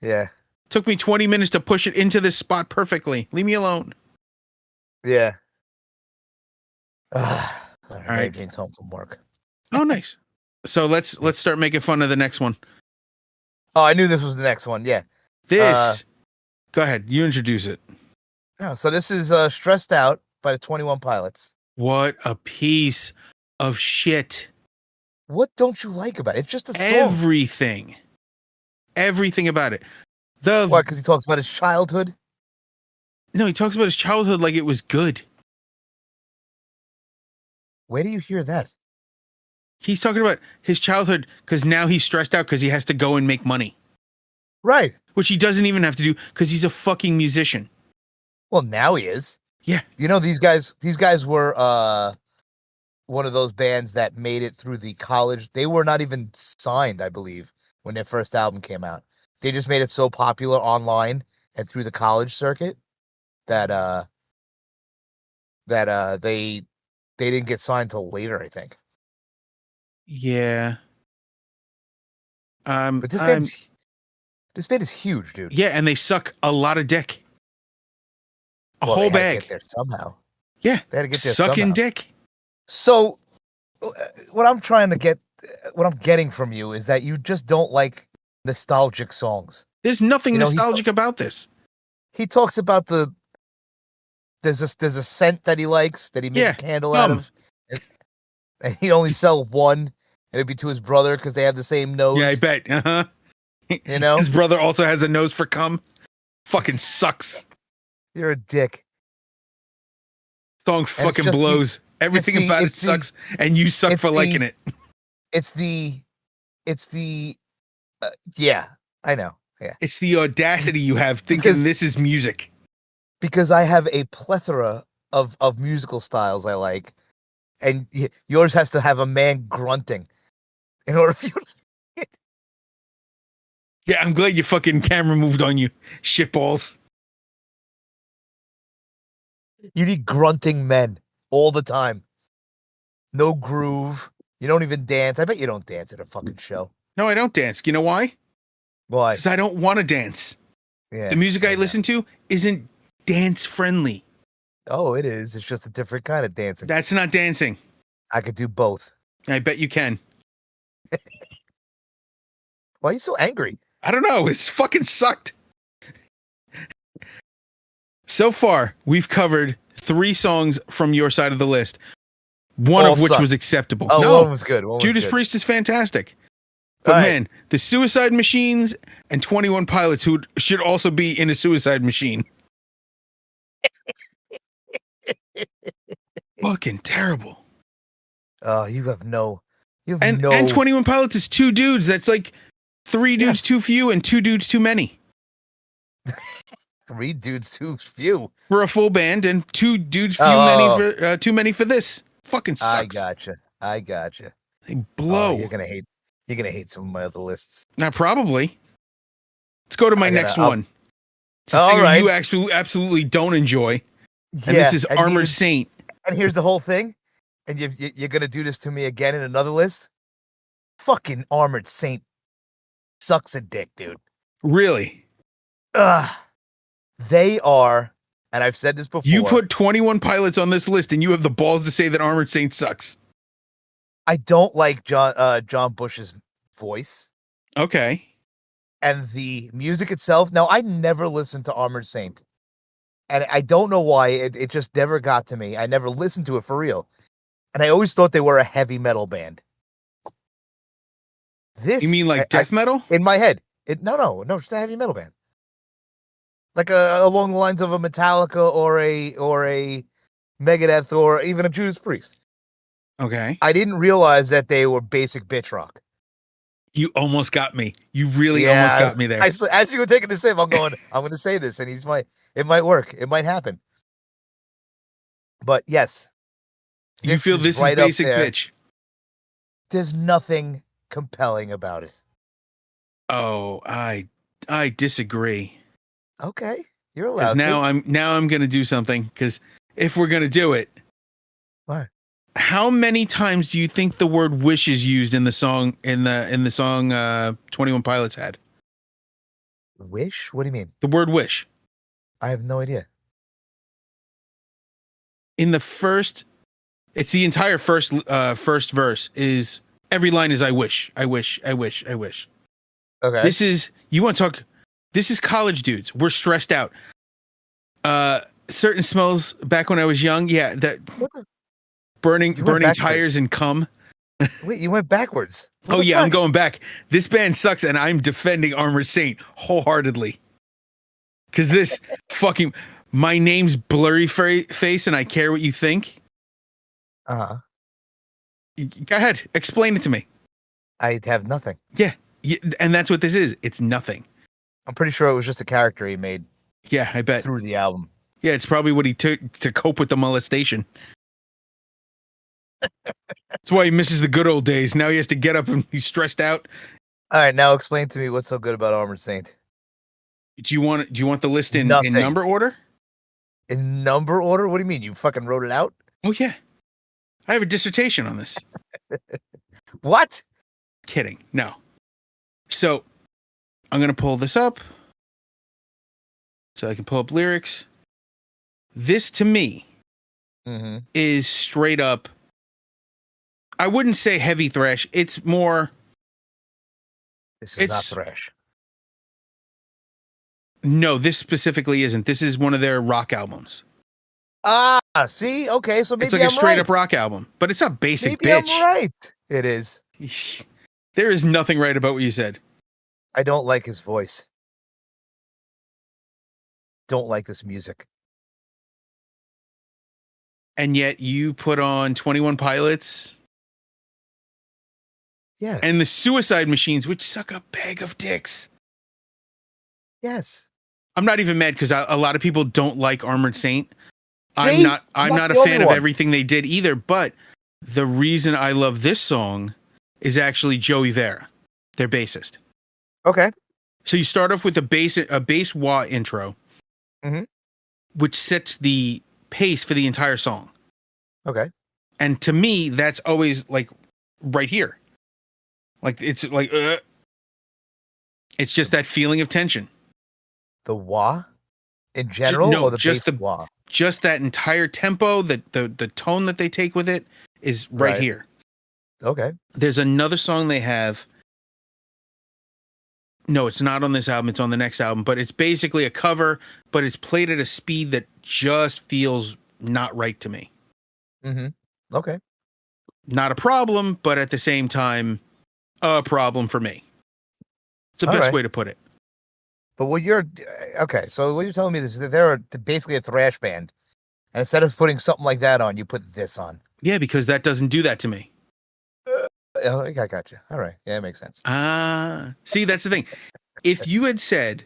Yeah. Took me 20 minutes to push it into this spot perfectly. Leave me alone. Yeah. Mary right. Jane's home from work. Oh, nice. So let's start making fun of the next one. Oh, I knew this was the next one. Yeah. This. Go ahead. You introduce it. Oh, so this is Stressed Out by the 21 Pilots. What a piece of shit. What don't you like about it? It's just a song. Everything about it. Why? Because he talks about his childhood? No, he talks about his childhood like it was good. Where do you hear that? He's talking about his childhood because now he's stressed out because he has to go and make money, Right. which he doesn't even have to do because he's a fucking musician. Well, now he is. Yeah. You know, these guys were one of those bands that made it through the college. They were not even signed, I believe, when their first album came out. They just made it so popular online and through the college circuit that they didn't get signed till later, I think. Yeah. But this band is huge, dude. Yeah, and they suck a lot of dick. A Well, whole they had to bag. get there somehow. Yeah. They had to get there Sucking somehow. dick. So, what I'm getting from you is that you just don't like nostalgic songs. There's nothing You know, he- nostalgic about this. He talks about there's a scent that he likes that he made Yeah, a candle out gum. of, and he'd only sell one, and it'd be to his brother because they have the same nose. Yeah, I bet. Uh-huh. You know, His brother also has a nose for cum. Fucking sucks. you're a dick. Song And it's fucking just blows. Everything about it it's the- sucks, and you suck it's for the- liking it. It's the yeah, I know. Yeah, It's the audacity you have thinking Because- this is music. because I have a plethora of musical styles I like, and yours has to have a man grunting in order for you. Yeah, I'm glad your fucking camera moved on you, shitballs. You need grunting men all the time. No groove. You don't even dance. I bet you don't dance at a fucking show. No, I don't dance. You know why? Why? Because I don't want to dance. Yeah. The music I know. listen to isn't dance friendly. Oh, it is. It's just a different kind of dancing. That's not dancing. I could do both. I bet you can. Why are you so angry? I don't know. It's fucking sucked. So far, we've covered 3 songs from your side of the list, one All of which sucked. was acceptable. Oh, No, one was good. One was Judas good. Priest is fantastic. But All right. man, the Suicide Machines and 21 Pilots, who should also be in a suicide machine. Fucking terrible. Oh, you have no. You have And no. and 21 Pilots is 2 dudes. That's like 3 dudes Yes. too few and 2 dudes too many 3 dudes too few. for a full band, and 2 dudes Oh. too many for this. Fucking sucks. I gotcha. They Oh, blow. you're gonna hate some of my other lists. Now, probably. Let's go to my I gotta- next I'll- one. It's a All singer right. you actually absolutely don't enjoy. And this Yeah, is Armored Saint. and here's the whole thing. And you're gonna do this to me again in another list. Fucking Armored Saint sucks a dick, dude. Really? Ugh. They are, and I've said this before. You put 21 Pilots on this list, and you have the balls to say that Armored Saint sucks. I don't like John Bush's voice. Okay. And the music itself. Now, I never listened to Armored Saint. And I don't know why. It just never got to me. I never listened to it for real. And I always thought they were a heavy metal band. This, You mean like death metal? in my head. No, just a heavy metal band. Like along the lines of a Metallica or a Megadeth or even a Judas Priest. Okay. I didn't realize that they were basic bitch rock. You almost got me. You really almost got me there. As you were taking the sip, I'm going to say this, and it might work. It might happen. But yes. You feel this is basic bitch. There's nothing compelling about it. Oh, I disagree. Okay. You're allowed Now to. I'm gonna do something, because if we're gonna do it. What? How many times do you think the word wish is used in the song in the song 21 Pilots had? Wish? What do you mean? The word wish. I have no idea. In the first, it's the entire first verse is every line is I wish, I wish, I wish, I wish. Okay. This is this is college dudes. We're stressed out. Certain smells back when I was young. Yeah, that burning tires and cum. Wait, you went backwards. Oh yeah, I'm going back. This band sucks, and I'm defending Armored Saint wholeheartedly. Because this fucking my name's Blurry Face, and I care what you think. Uh-huh. Go ahead, explain it to me. I have nothing. Yeah, and that's what this is. It's nothing. I'm pretty sure it was just a character he made. Yeah, I bet. Through the album. Yeah, it's probably what he took to cope with the molestation. That's why he misses the good old days. Now he has to get up and he's stressed out. All right, now explain to me what's so good about Armored Saint. Do you want the list in number order? In number order? What do you mean? You fucking wrote it out? Oh yeah. I have a dissertation on this. What? Kidding. No. So I'm gonna pull this up so I can pull up lyrics. This to me is straight up. I wouldn't say heavy thrash. It's more. This is not thrash. No, this specifically isn't. This is one of their rock albums. Ah, see? Okay, so maybe it's like a straight up rock album, but it's not basic maybe bitch. I'm right. It is. There is nothing right about what you said. I don't like his voice. Don't like this music. And yet you put on 21 Pilots. Yeah. And the Suicide Machines, which suck a bag of dicks. Yes. I'm not even mad because a lot of people don't like Armored Saint. See? I'm not a fan of everything they did either, but the reason I love this song is actually Joey Vera, their bassist. Okay. So you start off with a bass wah intro, which sets the pace for the entire song. Okay. And to me, that's always like right here. Like it's like it's just that feeling of tension. The wah in general, or the just bass wah? Just that entire tempo, the tone that they take with it is right here. Okay. There's another song they have. No, it's not on this album. It's on the next album, but it's basically a cover, but it's played at a speed that just feels not right to me. Okay. Not a problem, but at the same time, a problem for me. It's the best way to put it. But what you're okay, so what you're telling me is that they're basically a thrash band, and instead of putting something like that on, you put this on. Yeah, because that doesn't do that to me. I got you. All right, yeah, it makes sense. See, that's the thing. If you had said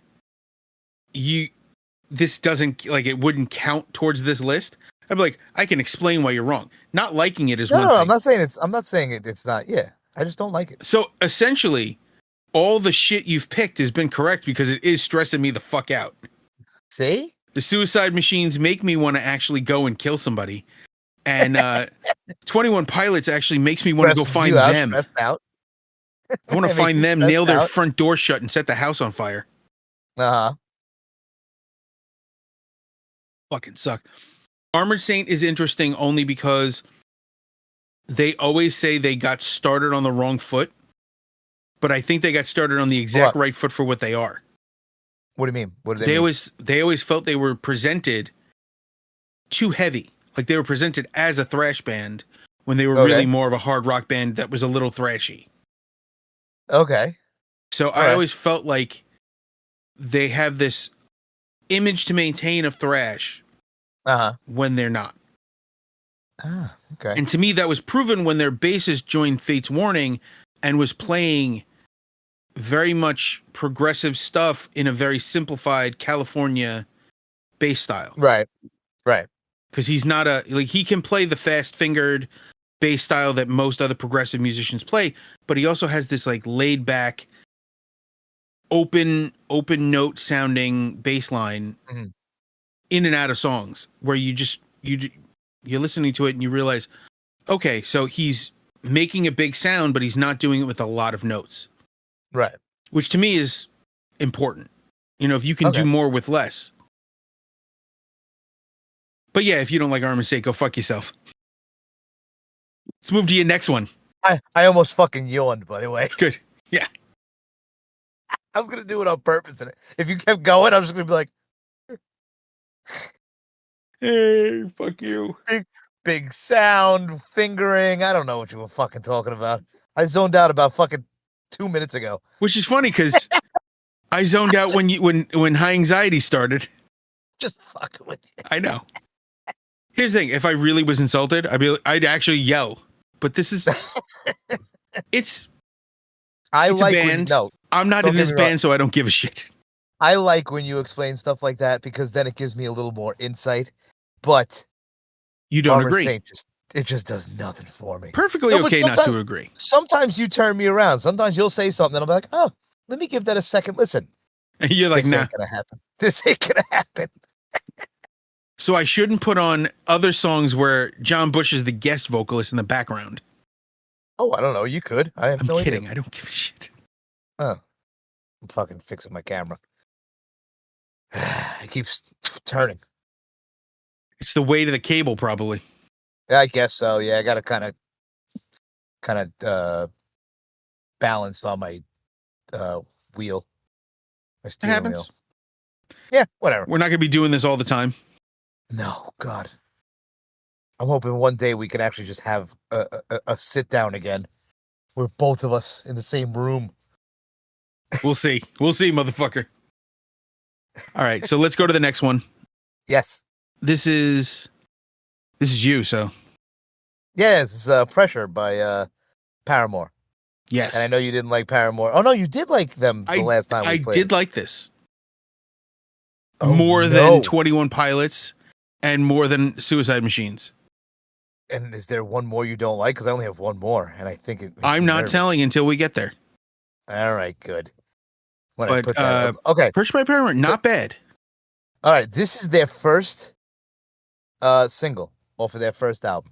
this doesn't like it wouldn't count towards this list, I'd be like, I can explain why you're wrong. Not liking it is one thing. I'm not saying it's not. Yeah, I just don't like it. So essentially, all the shit you've picked has been correct because it is stressing me the fuck out. See? The Suicide Machines make me want to actually go and kill somebody, and 21 Pilots actually makes me want to go Stresses find you out, them. stressed out. I want to It makes find you them, stressed nail their out. front door shut, and set the house on fire. Uh-huh. Fucking suck. Armored Saint is interesting only because they always say they got started on the wrong foot, but I think they got started on the exact What? right foot for what they are. What do you mean? What do they mean? They always felt they were presented too heavy. Like they were presented as a thrash band when they were really more of a hard rock band that was a little thrashy. Okay. So I always felt like they have this image to maintain of thrash when they're not. Ah, okay. And to me, that was proven when their bassist joined Fate's Warning and was playing very much progressive stuff in a very simplified California bass style. Right. Because he's not he can play the fast fingered bass style that most other progressive musicians play, but he also has this like laid back, open note sounding bass line in and out of songs where you're listening to it and you realize, okay, so he's making a big sound, but he's not doing it with a lot of notes. Right. Which to me is important. If you can do more with less. But yeah, if you don't like Armored Saint, go fuck yourself. Let's move to your next one. I almost fucking yawned, by the way. Good. Yeah. I was going to do it on purpose. And if you kept going, I was just going to be like, hey, fuck you. Big sound, fingering. I don't know what you were fucking talking about. I zoned out about fucking 2 minutes ago. Which is funny because I zoned out when High Anxiety started. Just fucking with you. I know. Here's the thing: if I really was insulted, I'd actually yell. But this is, it's a band. I'm not in this band, so I don't give a shit. I like when you explain stuff like that because then it gives me a little more insight. But you don't agree. It just does nothing for me. Perfectly okay not to agree. Sometimes you turn me around. Sometimes you'll say something and I'm like, oh, let me give that a second listen. And you're like, nah. This ain't gonna happen. So I shouldn't put on other songs where John Bush is the guest vocalist in the background. Oh, I don't know. You could. I'm no kidding. Idea. I don't give a shit. Oh, I'm fucking fixing my camera. It keeps turning. It's the weight of the cable, probably. I guess so. Yeah, I got to kind of balanced on my wheel. My steering wheel. Yeah, whatever. We're not going to be doing this all the time. No, God. I'm hoping one day we can actually just have a sit down again. We're both of us in the same room. We'll see. We'll see, motherfucker. All right, so let's go to the next one. Yes. This is you, so. Yeah, it's Pressure by Paramore. Yes. And I know you didn't like Paramore. Oh, no, you did like them the last time we played. I did like this. More than 21 Pilots and more than Suicide Machines. And is there one more you don't like? Because I only have one more, and I think it. I'm not telling until we get there. All right, good. But I put that okay, Pressure by Paramore, not bad. All right, this is their first single off of their first album.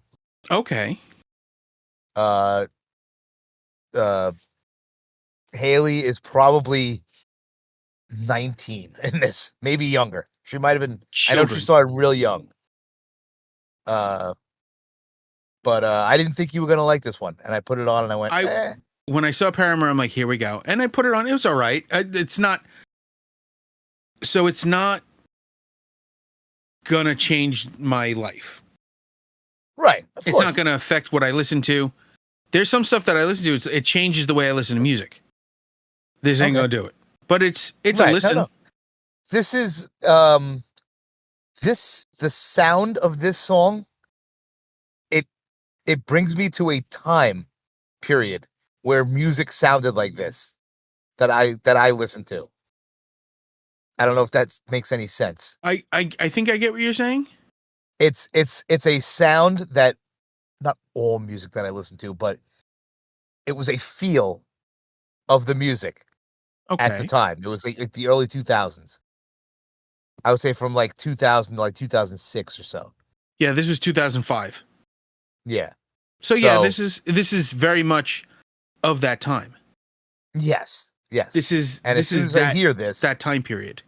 Okay. Haley is probably 19 in this, maybe younger. She might have been. Children. I know she started real young. But I didn't think you were gonna like this one, and I put it on, and I went. When I saw Paramore, I'm like, here we go, and I put it on. It was all right. It's not. So it's not gonna change my life. Right. It's not gonna affect what I listen to. There's some stuff that I listen to. It changes the way I listen to music. This ain't gonna do it. But it's right, a listen. No. This is the sound of this song. It brings me to a time period where music sounded like this that I listened to. I don't know if that makes any sense. I think I get what you're saying. It's a sound that not all music that I listen to, but it was a feel of the music at the time. It was like the early 2000s. I would say from like 2000 to like 2006 or so. Yeah, this was 2005. Yeah. So yeah, So- this is very much of that time. Yes. Yes. This is And this as soon is as that I hear this, that time period.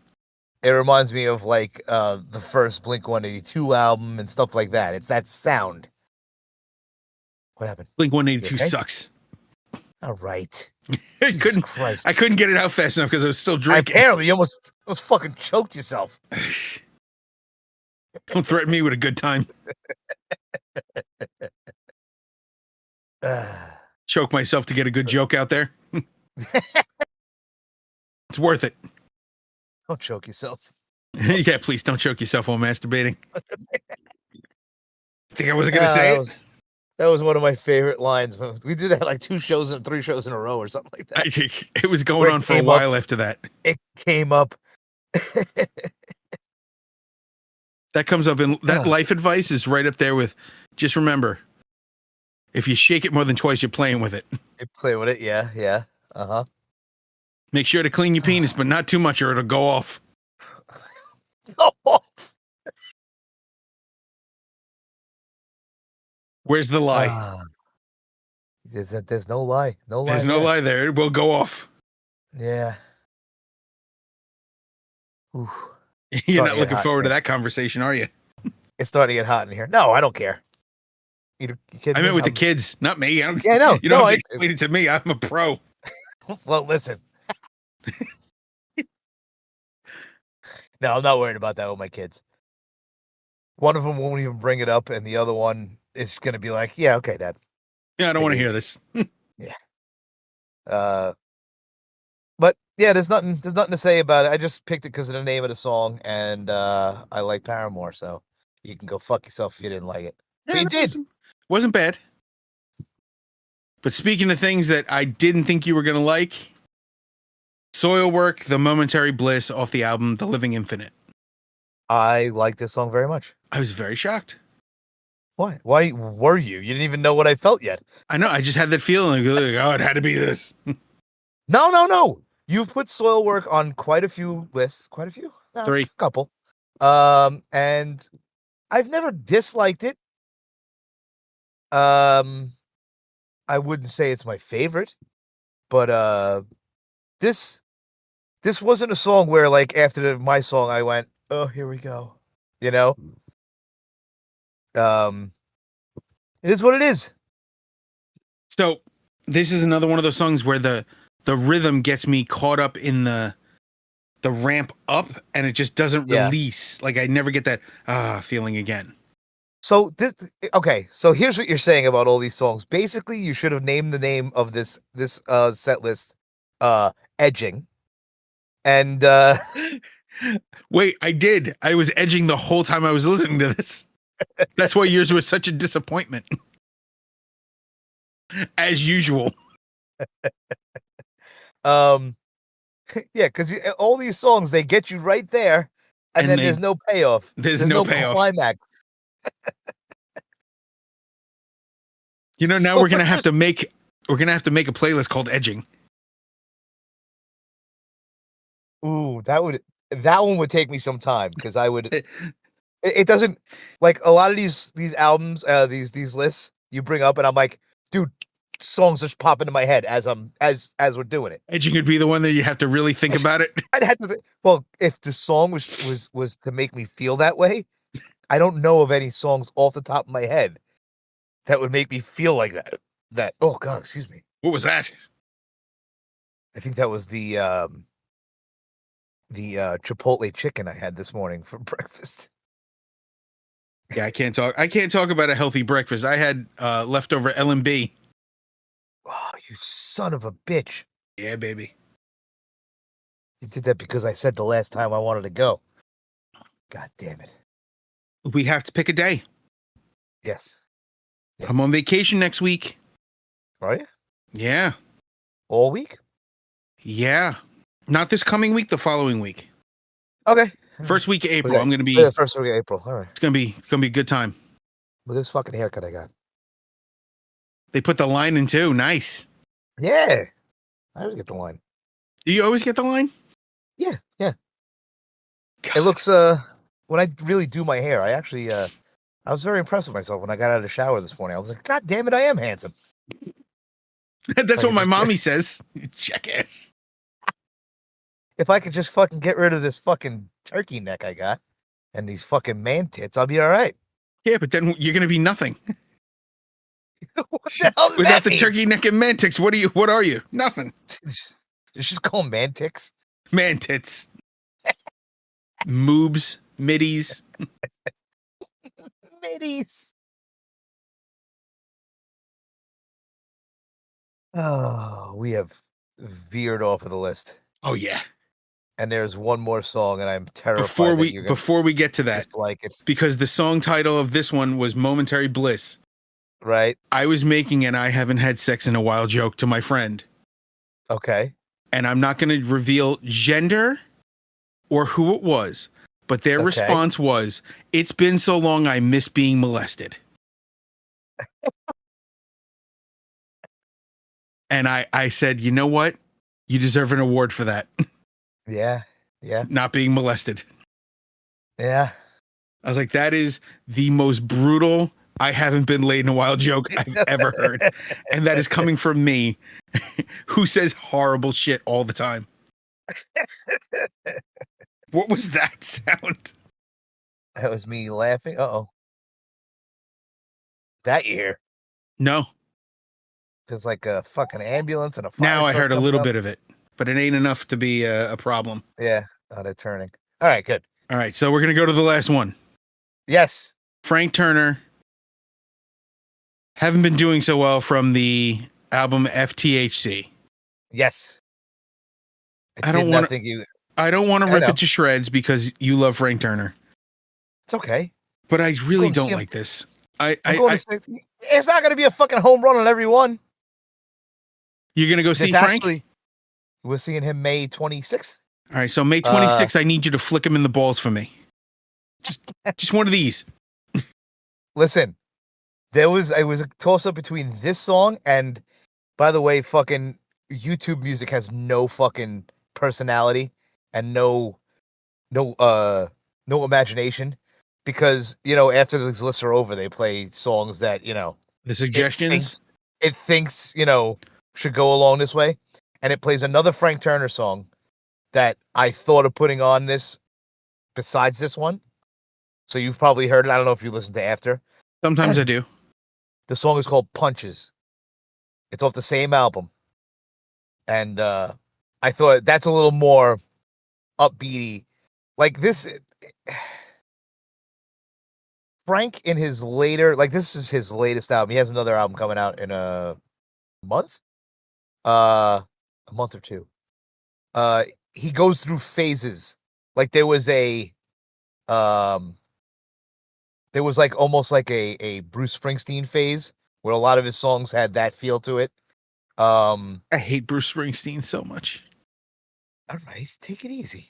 it reminds me of like the first Blink 182 album and stuff like that. It's that sound. What happened? Blink 182 You okay? sucks. All right. I Jesus couldn't Christ. I couldn't get it out fast enough because I was still drinking. Apparently, you almost fucking choked yourself. Don't threaten me with a good time. Choke myself to get a good joke out there. It's worth it. Don't choke yourself. Yeah, please don't choke yourself while masturbating. Think I wasn't gonna say it? That was one of my favorite lines. We did that like 3 shows in a row or something like that. I think it was going Where it on for a came while up. after that. It came up. That comes up in that Ah. life advice is right up there with just remember, if you shake it more than twice, you're playing with it. You play with it, yeah, yeah. Uh-huh. Make sure to clean your penis, but not too much or it'll go off. Where's the lie? There's no lie. No lie. There's no there. lie there. It will go off. Yeah. Ooh. You're Starting not to get looking hot forward to here. that conversation, are you? It's starting to get hot in here. No, I don't care. You kidding I me? meant with the I'm- kids, not me. I don't, Yeah, I know. You don't No, have I- to explain it to me. I'm a pro. Well, listen. No, I'm not worried about that with my kids. One of them won't even bring it up, and the other one is going to be like, "Yeah, okay, Dad." Yeah, I don't Take want it to hear easy. this. But yeah, there's nothing to say about it. I just picked it because of the name of the song, and I like Paramore, so you can go fuck yourself if you didn't like it. But you it did. wasn't bad. But speaking of things that I didn't think you were going to like, Soilwork, The Momentary Bliss off the album The Living Infinite. I like this song very much. I was very shocked. Why? Why were you? You didn't even know what I felt yet. I know. I just had that feeling like, oh, it had to be this. No. You've put Soilwork on quite a few lists. Quite a few? No, 3. a couple. And I've never disliked it. I wouldn't say it's my favorite, but this wasn't a song where like after my song I went, oh, here we go. You know? It is what it is. So this is another one of those songs where the rhythm gets me caught up in the ramp up and it just doesn't Yeah. release. Like I never get that feeling again. So okay, so here's what you're saying about all these songs. Basically, you should have named the name of this set list Edging. And Wait, I did. I was edging the whole time I was listening to this. That's why yours was such a disappointment. As usual. yeah, because all these songs they get you right there, and then there's no payoff. There's no payoff. Climax. You know, now So we're gonna have to make a playlist called Edging. Ooh, that one would take me some time because I would. It doesn't like a lot of these albums, these lists you bring up, and I'm like, dude, songs just pop into my head as we're doing it. Edging would be the one that you have to really think about it. I'd have to. Well, if the song was to make me feel that way, I don't know of any songs off the top of my head that would make me feel like that. Oh God, excuse me. What was that? I think that was the Chipotle chicken I had this morning for breakfast. Yeah, I can't talk about a healthy breakfast. I had leftover L&B. Oh, you son of a bitch. Yeah, baby. You did that because I said the last time I wanted to go. God damn it. We have to pick a day. Yes. I'm on vacation next week. Are you? Yeah. All week? Yeah. Not this coming week, the following week. Okay. First week of April. Okay. I'm gonna be The first week of April. All right. it's gonna be a good time. Look at this fucking haircut I got. They put the line in too. Nice. Yeah. I always get the line. Do you always get the line? Yeah. It looks when I really do my hair, I actually I was very impressed with myself when I got out of the shower this morning. I was like, God damn it, I am handsome. That's I what could my just- mommy says. Jackass. If I could just fucking get rid of this fucking turkey neck I got and these fucking man tits, I'll be all right. Yeah, but then you're gonna be nothing. What the hell does Without that the mean? turkey neck and mantics, what are you? What are you? Nothing. Did she just call them man ticks? Mantits. Moobs, middies. Middies. Oh, we have veered off of the list. Oh yeah. And there's one more song, and I'm terrified Before that you're gonna before we get to that, dislike it. because the song title of this one was Momentary Bliss. Right? I was making an I haven't had sex in a while joke to my friend. Okay. And I'm not going to reveal gender or who it was, but their Okay. response was, "It's been so long I miss being molested." And I said, "You know what? You deserve an award for that." Yeah. Yeah. Not being molested. Yeah. I was like, that is the most brutal I haven't been laid in a while joke I've ever heard. And that is coming from me, who says horrible shit all the time. What was that sound? That was me laughing. Uh-oh. That year. No. There's like a fucking ambulance and a fire Now I truck heard a coming little up. bit of it, but it ain't enough to be a problem. Yeah. Oh, they're turning. All right, good. All right, so we're going to go to the last one. Yes. Frank Turner. Haven't been doing so well from the album FTHC. Yes. I don't wanna- think you. I don't want to I rip know. it to shreds because you love Frank Turner, It's okay. but I really Go see don't him. like this. I'm going to say, it's not going to be a fucking home run on every one. You're going to go see This Frank? actually, we're seeing him May 26th. All right, so May 26th, I need you to flick him in the balls for me. Just one of these. Listen, it was a toss up between this song and, by the way, fucking YouTube music has no fucking personality and no imagination, because after these lists are over, they play songs that The suggestions. it thinks should go along this way, and it plays another Frank Turner song that I thought of putting on this besides this one. So you've probably heard it. I don't know if you listened to After. Sometimes I do. The song is called Punches. It's off the same album. And I thought that's a little more upbeaty. Like this Frank in his later, like this is his latest album. He has another album coming out in a month. A month or two. He goes through phases. Like there was like almost like a Bruce Springsteen phase where a lot of his songs had that feel to it. I hate Bruce Springsteen so much. All right, take it easy.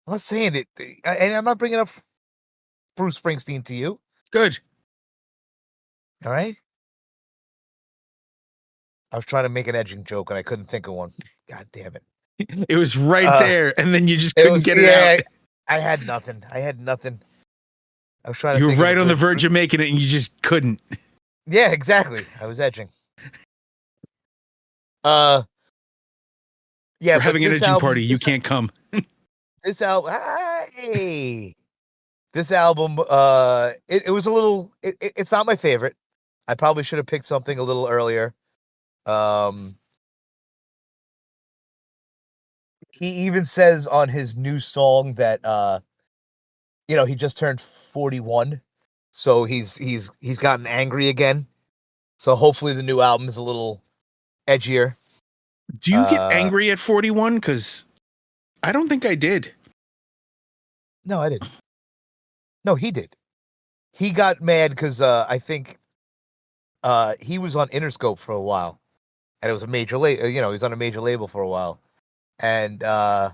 I'm not saying it, and I'm not bringing up Bruce Springsteen to you. Good. All right. I was trying to make an edging joke and I couldn't think of one. God damn it! It was right there, and then you just It couldn't was get it out. I had nothing. I was trying to. You were think of right a on the good- verge of making it, and you just couldn't. Yeah, exactly. I was edging. Yeah, We're but having an this edging album- party. You this- can't come. This album, hey, this album, it was a little. It's not my favorite. I probably should have picked something a little earlier. He even says on his new song that he just turned 41, so he's gotten angry again. So hopefully the new album is a little edgier. Do you get angry at 41? Because I don't think I did. No, I didn't. No, he did. He got mad because I think he was on Interscope for a while, and it was a major label. He was on a major label for a while, and I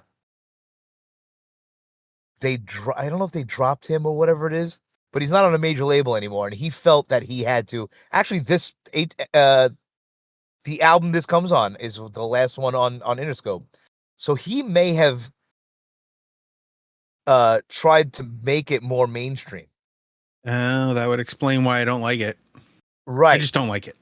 don't know if they dropped him or whatever it is, but he's not on a major label anymore, and he felt that he had to. Actually, the album this comes on is the last one on Interscope, so he may have tried to make it more mainstream. Oh, that would explain why I don't like it. I Right. just don't like it.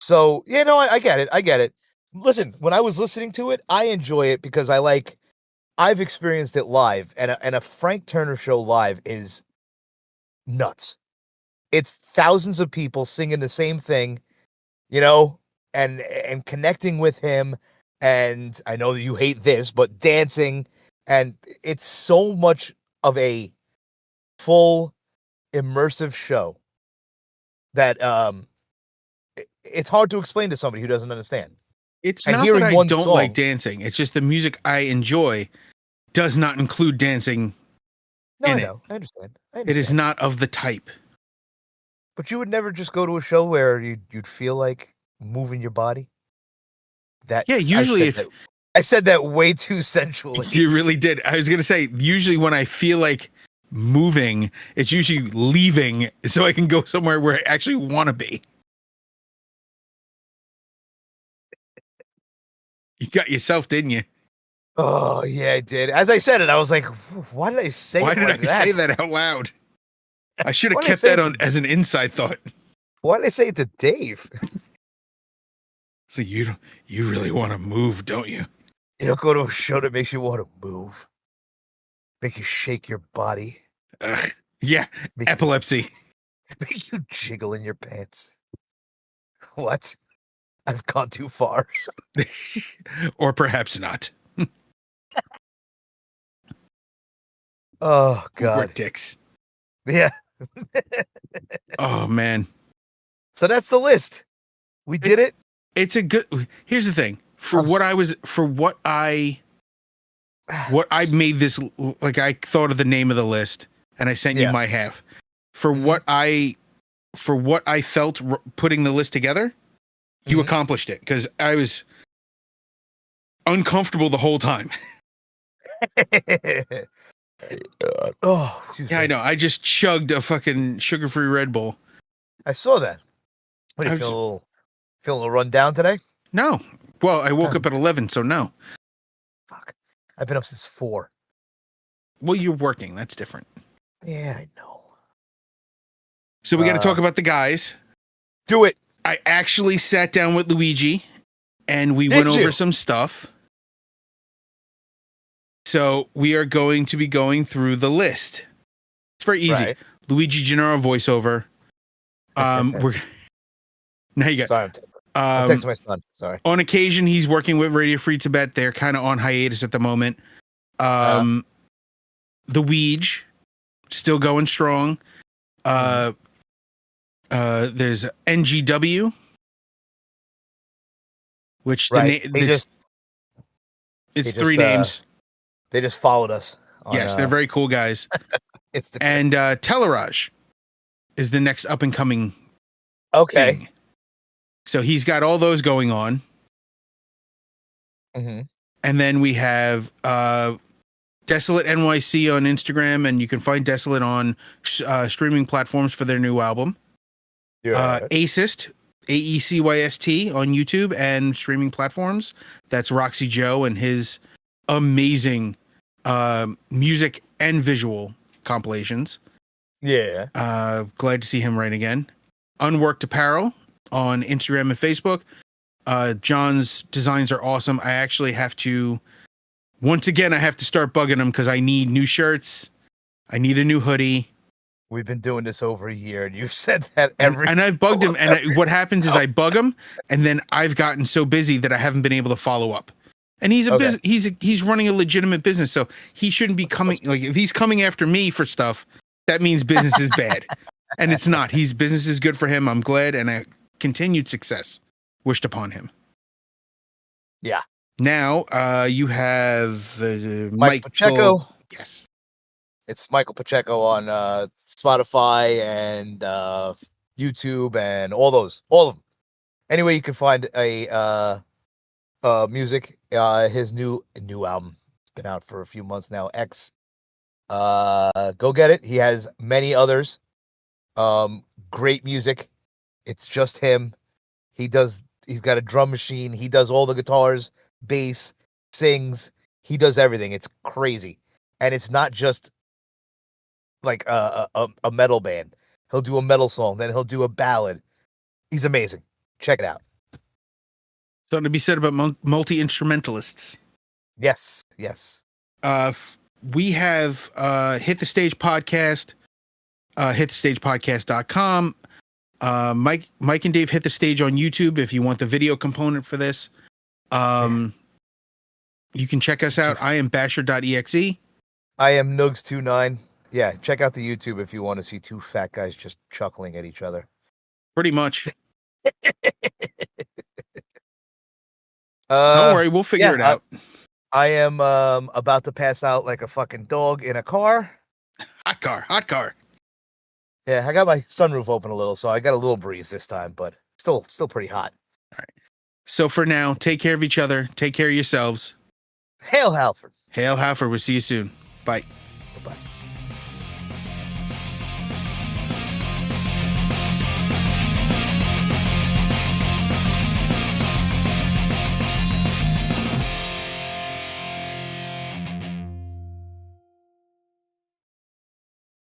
So, yeah, no, I get it. I get it. Listen, when I was listening to it, I enjoy it because I've experienced it live, and a Frank Turner show live is nuts. It's thousands of people singing the same thing, you know, and connecting with him. And I know that you hate this, but dancing, and it's so much of a full immersive show that it's hard to explain to somebody who doesn't understand. It's And not that hearing I one don't like song, dancing. It's just the music I enjoy does not include dancing no, in I it. know, I understand, I It is understand. not of the type. But you would never just go to a show where you'd feel like moving your body. That Yeah, I usually said if that I said that way too sensually. you really did. I was going to say, usually when I feel like moving, it's usually leaving so I can go somewhere where I actually want to be. You got yourself, didn't you? Oh yeah, I did. As I said it, I was like, why did I say Why it did like I that? say that out loud? I should have Why did I kept say that it on to, as an inside thought. why did I say it to Dave? So you really want to move, don't you? You don't go to a show that makes you want to move, make you shake your body, Yeah, make, epilepsy. make you jiggle in your pants. What? I've gone too far. Or perhaps not. Oh We're God. dicks. Yeah. Oh man. So that's the list. We did it. It's a good here's the thing. Um, What I made this like I thought of the name of the list and I sent you Yeah. my half. For Mhm. what I felt putting the list together, you Mhm. accomplished it because I was uncomfortable the whole time. Oh, excuse Yeah, I me. know. I just chugged a fucking sugar-free Red Bull. I saw that. What do I you was, feel a little run down today? no. Well, I woke Oh, up at 11, so no. fuck. I've been up since 4. Well, you're working. That's different. Yeah, I know. So we got to talk Uh, about the guys. Do it. I actually sat down with Luigi and we Did went over you? some stuff. So we are going to be going through the list. It's very easy. Right. Luigi Gennaro voiceover. We're now you got. Sorry, I'm texting Um, my son. Sorry. on occasion, he's working with Radio Free Tibet. They're kind of on hiatus at the moment. The Weege still going strong. There's NGW, which Right. it's they three just, names. They just followed us. On, Yes, they're very cool guys. Instagram. And Teleraj is the next up and coming Okay. king. So he's got all those going on. Mm-hmm. And then we have Desolate NYC on Instagram, and you can find Desolate on streaming platforms for their new album. Acyst, AECYST on YouTube and streaming platforms. That's Roxy Joe and his amazing music and visual compilations. Yeah. Glad to see him right again. Unworked Apparel on Instagram and Facebook. John's designs are awesome. I actually have to, once again, I have to start bugging him because I need new shirts. I need a new hoodie. We've been doing this over a year, and you've said that every. And I've bugged him. And what happens is I bug him, and then I've gotten so busy that I haven't been able to follow up. And he's he's running a legitimate business, so he shouldn't be coming. Like if he's coming after me for stuff, that means business is bad, and it's not. Business is good for him. I'm glad, and a continued success wished upon him. Yeah. Now you have Mike Pacheco. Yes. It's Michael Pacheco on Spotify and YouTube and all of them. Anyway, you can find a music. His new album. It's been out for a few months now. X. Go get it. He has many others. Great music. It's just him. He's got a drum machine. He does all the guitars, bass, sings. He does everything. It's crazy. and it's not just like a metal band. He'll do a metal song, then he'll do a ballad. He's amazing. Check it out. Something to be said about multi-instrumentalists. Yes. We have Hit the Stage podcast, hitthestagepodcast.com. Mike and Dave Hit the Stage on YouTube if you want the video component for this. You can check us out. I am basher.exe. I am Nugs29. Yeah, check out the YouTube if you want to see two fat guys just chuckling at each other. Pretty much. Don't worry, we'll figure it out. I am about to pass out like a fucking dog in a car. Hot car. Yeah, I got my sunroof open a little, so I got a little breeze this time, but still pretty hot. All right. So for now, take care of each other. Take care of yourselves. Hail Halford. Hail Halford. We'll see you soon. Bye.